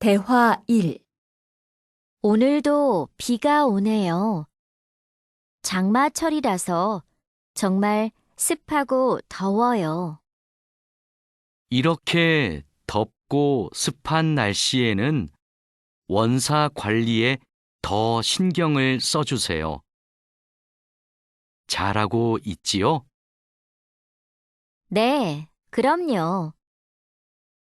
대화 1. 오늘도 비가 오네요. 장마철이라서 정말 습하고 더워요. 이렇게 덥고 습한 날씨에는 원사 관리에 더 신경을 써주세요. 잘하고 있지요? 네, 그럼요.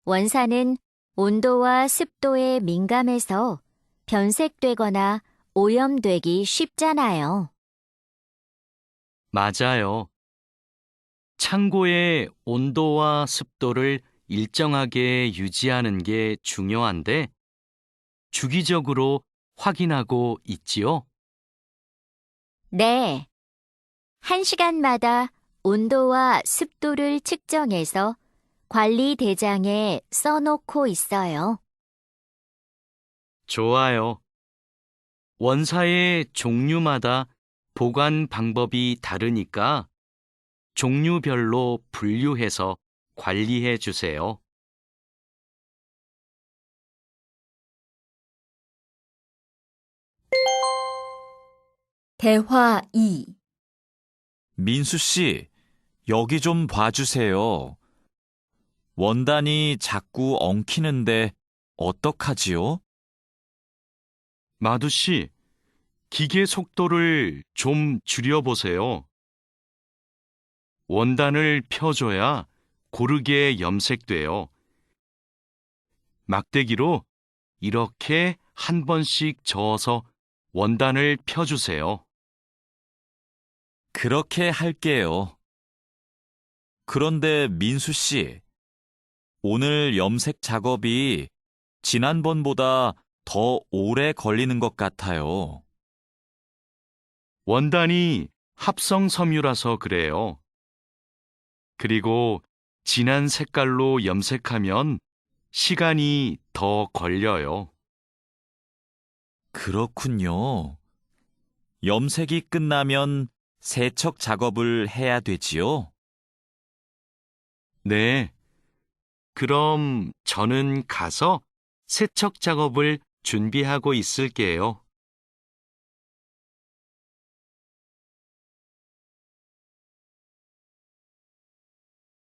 원사는 온도와 습도에 민감해서 변색되거나 오염되기 쉽잖아요. 맞아요. 창고의 온도와 습도를 일정하게 유지하는 게 중요한데 주기적으로 확인하고 있지요? 네, 1시간마다 온도와 습도를 측정해서 관리 대장에 써놓고 있어요. 좋아요. 원사의 종류마다 보관 방법이 다르니까 종류별로 분류해서 관리해 주세요. 대화 2. 민수 씨, 여기 좀 봐주세요. 원단이 자꾸 엉키는데 어떡하지요? 마두 씨, 기계 속도를 좀 줄여보세요. 원단을 펴줘야 고르게 염색돼요. 막대기로 이렇게 한 번씩 저어서 원단을 펴주세요. 그렇게 할게요. 그런데 민수 씨, 오늘 염색 작업이 지난번보다 더 오래 걸리는 것 같아요. 원단이 합성 섬유라서 그래요. 그리고 진한 색깔로 염색하면 시간이 더 걸려요. 그렇군요. 염색이 끝나면 세척 작업을 해야 되지요? 네. 그럼 저는 가서 세척 작업을 준비하고 있을게요.